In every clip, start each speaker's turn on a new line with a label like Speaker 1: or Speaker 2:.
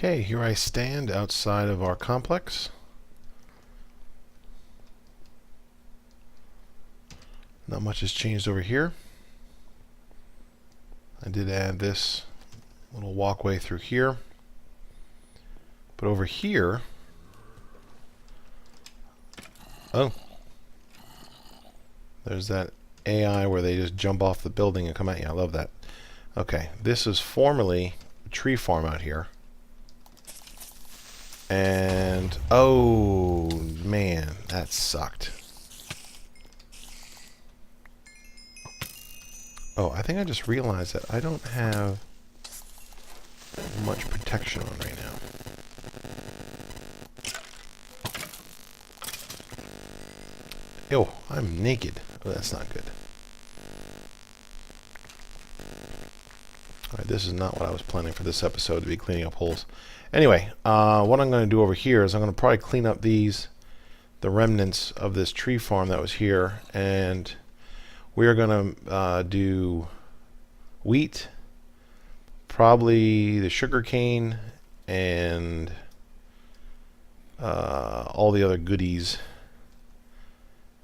Speaker 1: Okay, here I stand outside of our complex. Not much has changed over here. I did add this little walkway through here. But over here, oh, there's that AI where they just jump off the building and come at you. I love that. Okay, this is formerly a tree farm out here. And, oh, man, that sucked. Oh, I think I just realized that I don't have much protection on right now. Ew, I'm naked. Oh, that's not good. Alright, this is not what I was planning for this episode, to be cleaning up holes. Anyway, what I'm going to do over here is I'm going to probably clean up the remnants of this tree farm that was here, and we are going to do wheat, probably the sugar cane, and all the other goodies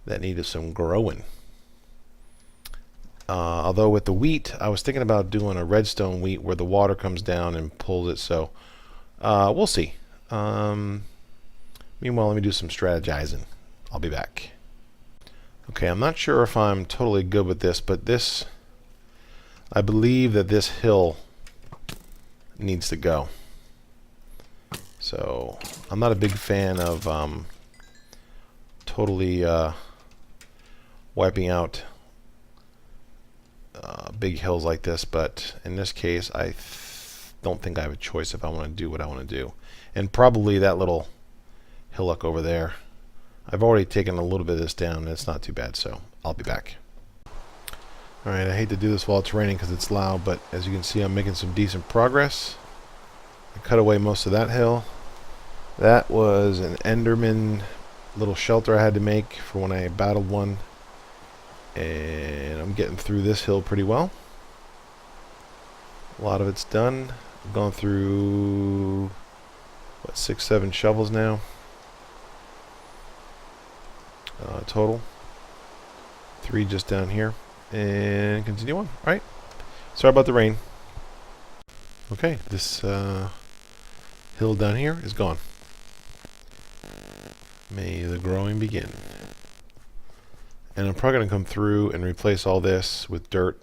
Speaker 1: that needed some growing. Although with the wheat, I was thinking about doing a redstone wheat where the water comes down and pulls it, so we'll see. Meanwhile, let me do some strategizing. I'll be back. Okay, I'm not sure if I'm totally good with this, but I believe that this hill needs to go. So, I'm not a big fan of totally wiping out big hills like this, but in this case, I don't think I have a choice if I want to do what I want to do. And probably that little hillock over there. I've already taken a little bit of this down, and it's not too bad, so I'll be back. Alright, I hate to do this while it's raining because it's loud, but as you can see, I'm making some decent progress. I cut away most of that hill. That was an Enderman little shelter I had to make for when I battled one. And I'm getting through this hill pretty well. A lot of it's done. I've gone through, what, 6, 7 shovels now. Total. 3 just down here. And continue on. Alright. Sorry about the rain. Okay, this hill down here is gone. May the growing begin. And I'm probably going to come through and replace all this with dirt.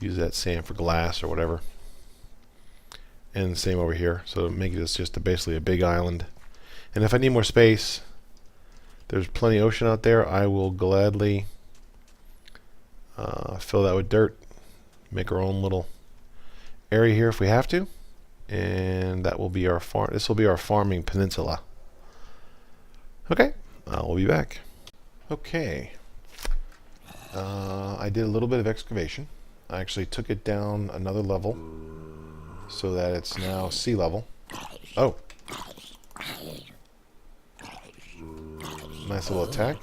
Speaker 1: Use that sand for glass or whatever. And the same over here. So make this just basically a big island. And if I need more space, there's plenty of ocean out there. I will gladly fill that with dirt. Make our own little area here if we have to. And that will be our farm. This will be our farming peninsula. Okay. I'll be back. Okay. I did a little bit of excavation. I actually took it down another level so that it's now sea level. Oh. Nice little attack.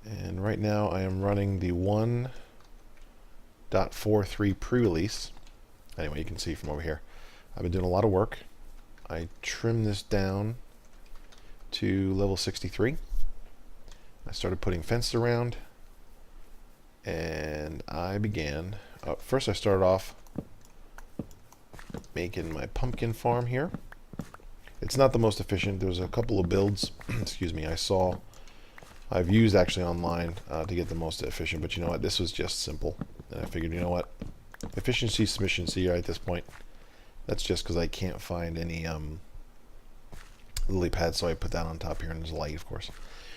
Speaker 1: And right now I am running the 1.43 pre-release. Anyway, you can see from over here. I've been doing a lot of work. I trimmed this down to level 63. I started putting fences around, and I began. First, I started off making my pumpkin farm here. It's not the most efficient. There's a couple of builds, excuse me, I've used actually online to get the most efficient, but you know what? This was just simple, and I figured, you know what? Efficiency, sufficiency right at this point. That's just because I can't find any lily pads, so I put that on top here, and there's light, of course.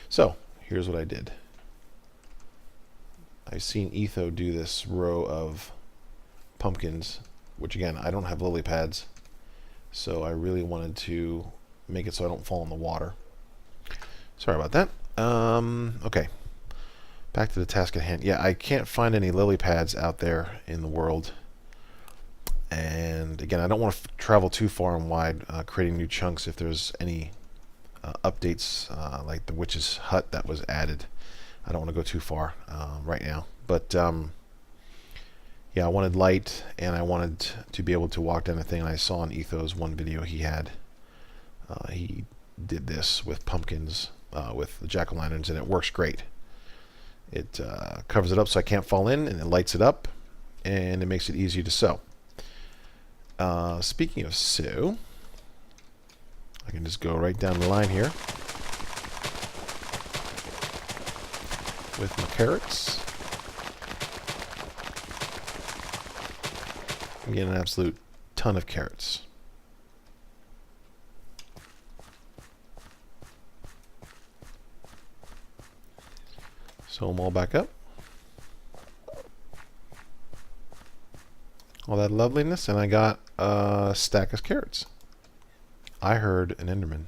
Speaker 1: So here's what I did. I've seen Etho do this row of pumpkins, which again, I don't have lily pads, so I really wanted to make it so I don't fall in the water. Sorry about that. Okay, back to the task at hand. Yeah, I can't find any lily pads out there in the world. And again, I don't want to travel too far and wide creating new chunks if there's any updates like the witch's hut that was added. I don't want to go too far right now. But Yeah, I wanted light, and I wanted to be able to walk down the thing. And I saw in Ethos one video he did this with pumpkins, with the jack-o'-lanterns, and it works great. It covers it up so I can't fall in, and it lights it up, and it makes it easier to sew. Speaking of sew, I can just go right down the line here with my carrots. I'm getting an absolute ton of carrots. Sew them all back up. All that loveliness, and I got a stack of carrots. I heard an Enderman.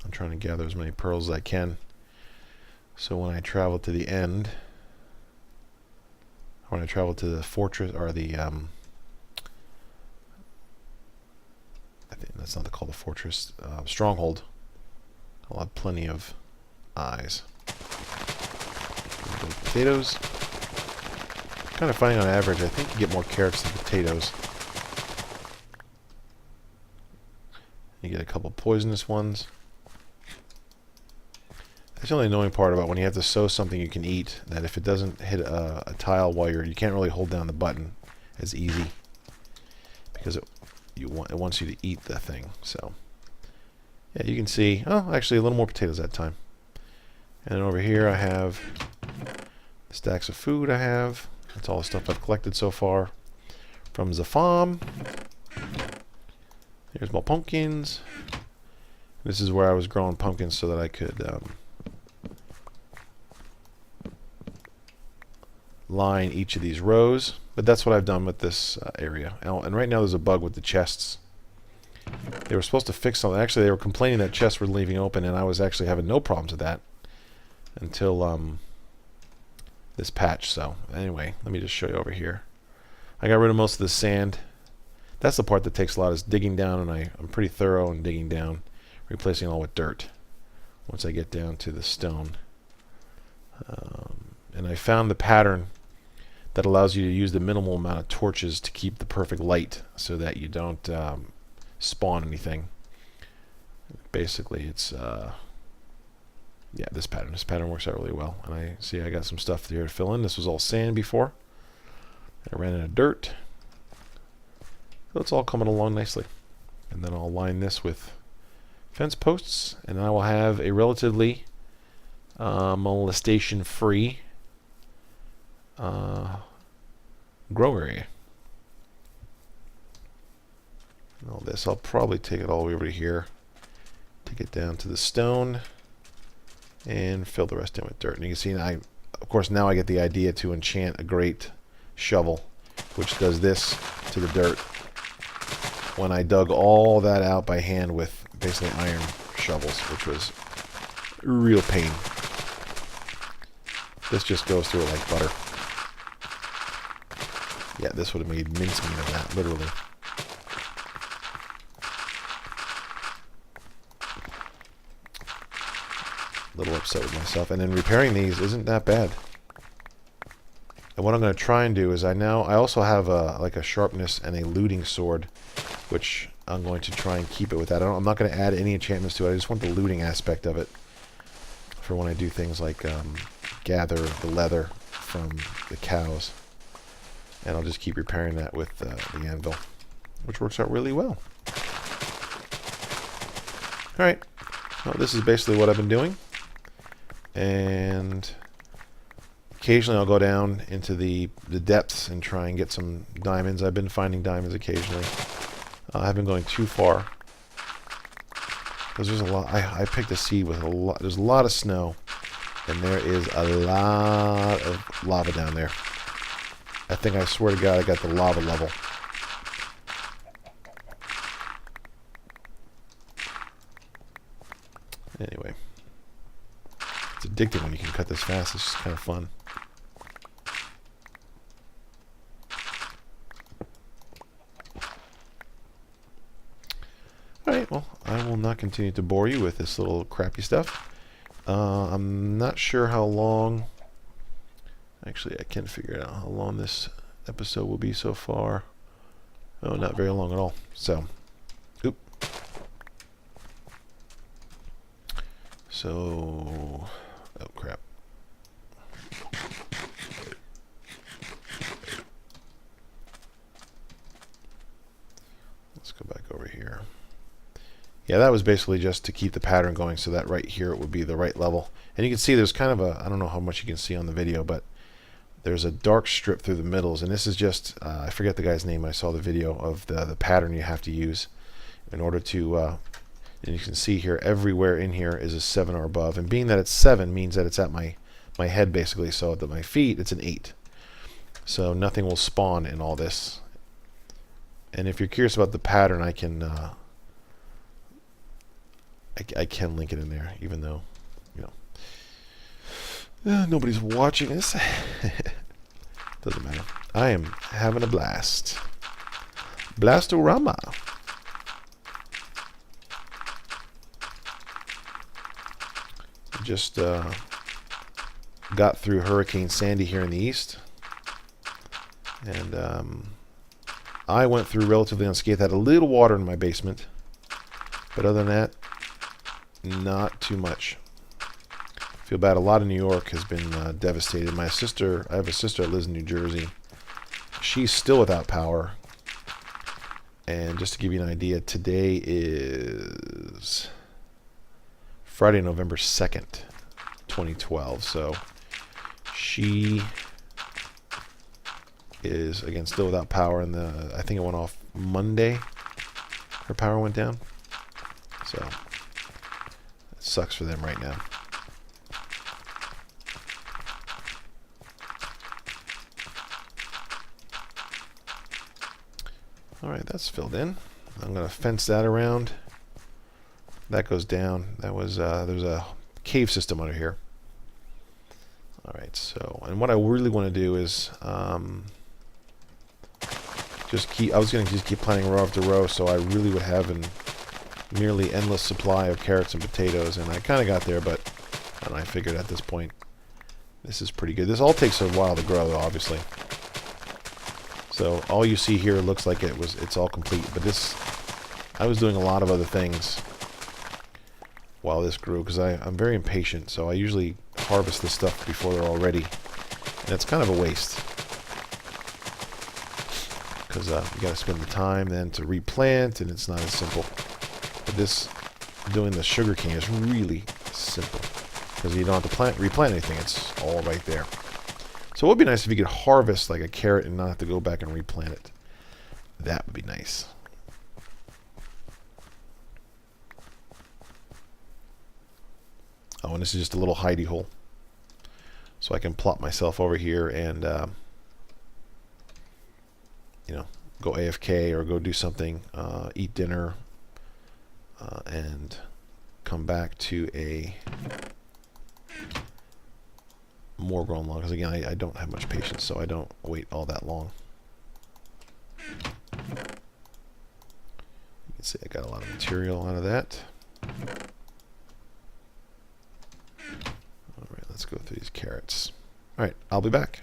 Speaker 1: I'm trying to gather as many pearls as I can, so when I travel to the end, when I travel to the fortress, or the I think that's not called the fortress, stronghold, I'll have plenty of eyes. Potatoes. Kind of finding on average, I think you get more carrots than potatoes. You get a couple poisonous ones. That's the only annoying part about when you have to sew something you can eat, that if it doesn't hit a tile while you can't really hold down the button as easy, because it wants you to eat the thing. So yeah, you can see, oh, actually a little more potatoes that time. And over here I have the stacks of food I have. That's all the stuff I've collected so far from the farm. Here's my pumpkins. This is where I was growing pumpkins so that I could line each of these rows. But that's what I've done with this area. And right now there's a bug with the chests. They were supposed to fix something. Actually, they were complaining that chests were leaving open, and I was actually having no problems with that until this patch. So anyway, let me just show you over here. I got rid of most of the sand. That's the part that takes a lot, is digging down, and I'm pretty thorough in digging down, replacing it all with dirt once I get down to the stone. And I found the pattern that allows you to use the minimal amount of torches to keep the perfect light so that you don't spawn anything. Basically, it's yeah, this pattern. This pattern works out really well. And I see I got some stuff here to fill in. This was all sand before. I ran into dirt. So it's all coming along nicely. And then I'll line this with fence posts, and I will have a relatively molestation-free grow area. And all this, I'll probably take it all the way over to here, take it down to the stone, and fill the rest in with dirt. And you can see, of course, now I get the idea to enchant a great shovel, which does this to the dirt. When I dug all that out by hand with basically iron shovels, which was a real pain. This just goes through it like butter. Yeah, this would have made mincemeat of that, literally. A little upset with myself. And then repairing these isn't that bad. And what I'm going to try and do is I also have like a sharpness and a looting sword, which I'm going to try and keep it with that. I'm not going to add any enchantments to it. I just want the looting aspect of it for when I do things like gather the leather from the cows. And I'll just keep repairing that with the anvil, which works out really well. Alright, well, this is basically what I've been doing. And occasionally I'll go down into the depths and try and get some diamonds. I've been finding diamonds occasionally. I haven't been going too far, because there's a lot. I picked a seed with a lot. There's a lot of snow, and there is a lot of lava down there. I think, I swear to God, I got the lava level. Anyway, it's addicting when you can cut this fast. It's just kind of fun. Alright, well, I will not continue to bore you with this little crappy stuff. I'm not sure how long. Actually, I can figure out how long this episode will be so far. Oh, not very long at all. So, oop. So, oh crap. Let's go back over here. Yeah, that was basically just to keep the pattern going so that right here it would be the right level. And you can see there's kind of a, I don't know how much you can see on the video, but there's a dark strip through the middles. And this is just, I forget the guy's name, I saw the video of the pattern you have to use in order to, and you can see here, everywhere in here is a 7 or above. And being that it's 7 means that it's at my head basically, so at my feet it's an 8. So nothing will spawn in all this. And if you're curious about the pattern, I can I can link it in there, even though, you know, nobody's watching this. Doesn't matter. I am having a blast. Blastorama. Just got through Hurricane Sandy here in the east, and I went through relatively unscathed. Had a little water in my basement, but other than that, not too much. Feel bad. A lot of New York has been devastated. My sister, I have a sister that lives in New Jersey. She's still without power. And just to give you an idea, today is Friday, November 2nd, 2012. So she is, again, still without power. And I think it went off Monday. Her power went down. So it sucks for them right now. Alright, that's filled in. I'm going to fence that around. That goes down. That was there's a cave system under here. Alright, so, and what I really want to do is just keep, I was going to just keep planting row after row, so I really would have a nearly endless supply of carrots and potatoes, and I kind of got there, but I figured at this point this is pretty good. This all takes a while to grow, though, obviously. So all you see here looks like it's all complete, but this, I was doing a lot of other things while this grew, because I'm very impatient, so I usually harvest this stuff before they're all ready, and it's kind of a waste, because you got to spend the time then to replant, and it's not as simple. But this, doing the sugar cane is really simple, because you don't have to replant anything, it's all right there. So it would be nice if you could harvest like a carrot and not have to go back and replant it. That would be nice. Oh, and this is just a little hidey hole. So I can plop myself over here and, you know, go AFK or go do something, eat dinner, and come back to a more grown long, because again I don't have much patience, so I don't wait all that long. You can see I got a lot of material out of that. Alright, let's go through these carrots. Alright, I'll be back.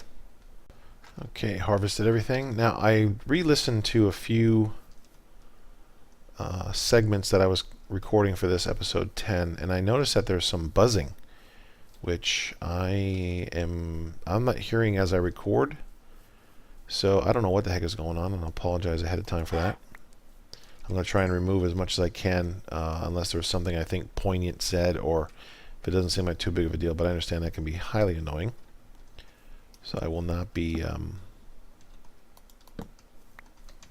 Speaker 1: Okay, harvested everything. Now I re-listened to a few segments that I was recording for this episode 10, and I noticed that there's some buzzing, which I'm not hearing as I record, so I don't know what the heck is going on, and I'll apologize ahead of time for that. I'm going to try and remove as much as I can, unless there's something I think poignant said, or if it doesn't seem like too big of a deal, but I understand that can be highly annoying. So I will not be, you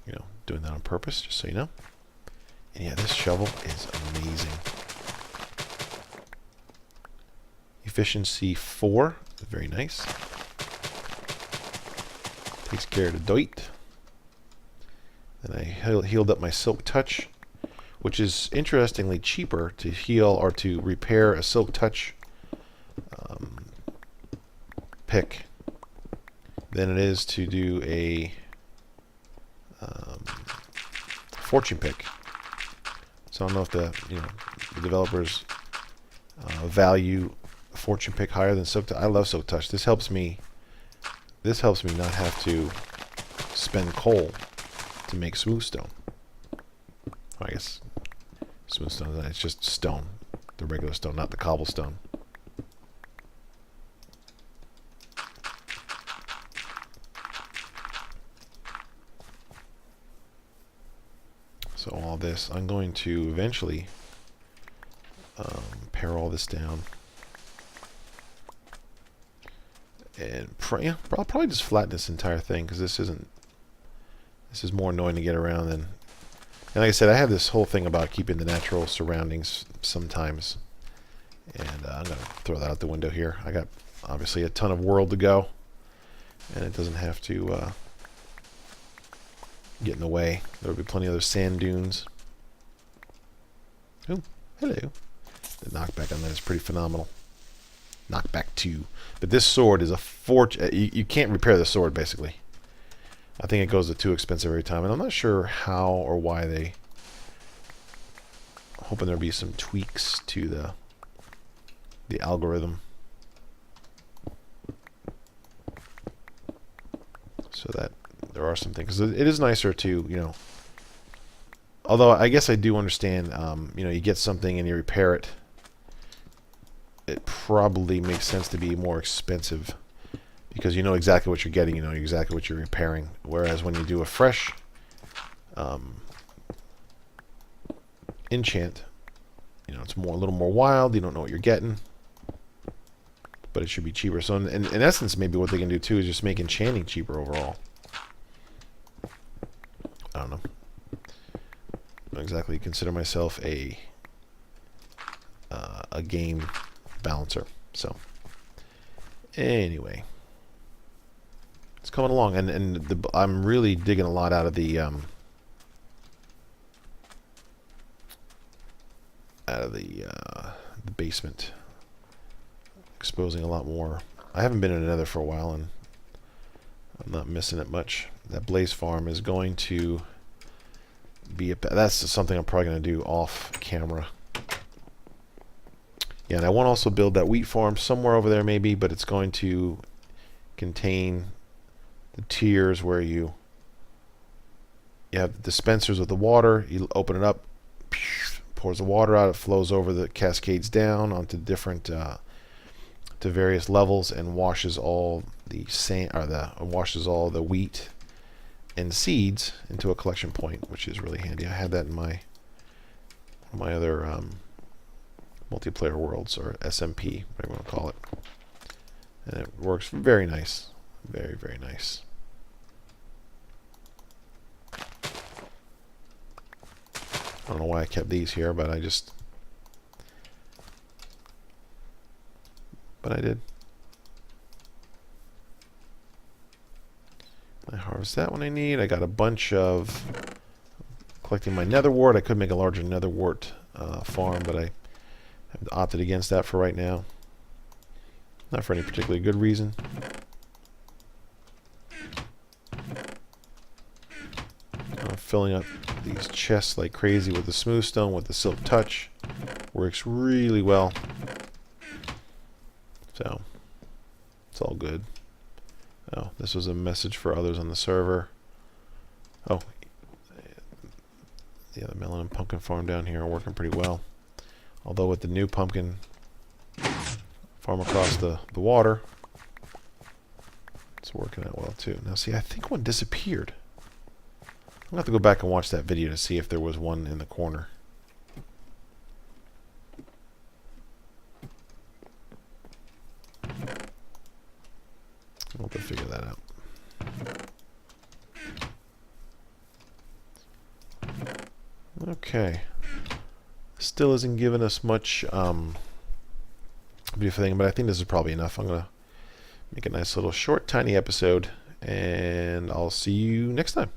Speaker 1: know, doing that on purpose, just so you know. And yeah, this shovel is amazing. Efficiency 4, very nice. Takes care of the dirt. Then I healed up my silk touch, which is interestingly cheaper to heal or to repair a silk touch pick than it is to do a fortune pick. So I don't know if the developers value fortune pick higher than silk touch. I love silk touch. This helps me. This helps me not have to spend coal to make smooth stone. I guess smooth stone. It's just stone, the regular stone, not the cobblestone. So all this, I'm going to eventually pare all this down, and I'll probably just flatten this entire thing because this is more annoying to get around than. And like I said, I have this whole thing about keeping the natural surroundings sometimes, and I'm gonna throw that out the window here. I got obviously a ton of world to go, and it doesn't have to get in the way. There will be plenty of other sand dunes. Oh, hello. The knockback on that is pretty phenomenal. Knockback 2. But this sword is a fortune. You can't repair the sword, basically. I think it goes to too expensive every time. And I'm not sure how or why they... I'm hoping there'll be some tweaks to the algorithm, so that there are some things. Because it is nicer to, although I guess I do understand, you get something and you repair it. It probably makes sense to be more expensive because you know exactly what you're getting, you know exactly what you're repairing. Whereas when you do a fresh enchant, it's a little more wild. You don't know what you're getting, but it should be cheaper. So in essence, maybe what they can do too is just make enchanting cheaper overall. I don't know. I don't exactly consider myself a game balancer. So anyway, it's coming along, and I'm really digging a lot out of the basement, exposing a lot more. I haven't been in another for a while, and I'm not missing it much. That blaze farm is going to be that's something I'm probably going to do off camera. Yeah, and I want to also build that wheat farm somewhere over there maybe, but it's going to contain the tiers where you have the dispensers with the water. You open it up, pours the water out, it flows over the cascades down onto different to various levels and washes all the sand, or washes all the wheat and seeds into a collection point, which is really handy. I had that in my other multiplayer worlds, or SMP, whatever you want to call it, and it works very nice, very, very nice. I don't know why I kept these here, but I did. I harvest that when I need. I got a bunch of collecting my nether wart. I could make a larger nether wart farm, but I have opted against that for right now. Not for any particularly good reason. I'm filling up these chests like crazy with the smooth stone, with the silk touch. Works really well. So, it's all good. Oh, this was a message for others on the server. Oh, yeah, the melon and pumpkin farm down here are working pretty well. Although with the new pumpkin farm across the water, it's working out well too. Now see, I think one disappeared. I'm going to have to go back and watch that video to see if there was one in the corner. I'll have to figure that out. Okay. Still isn't giving us much beautiful thing, but I think this is probably enough. I'm going to make a nice little short, tiny episode, and I'll see you next time.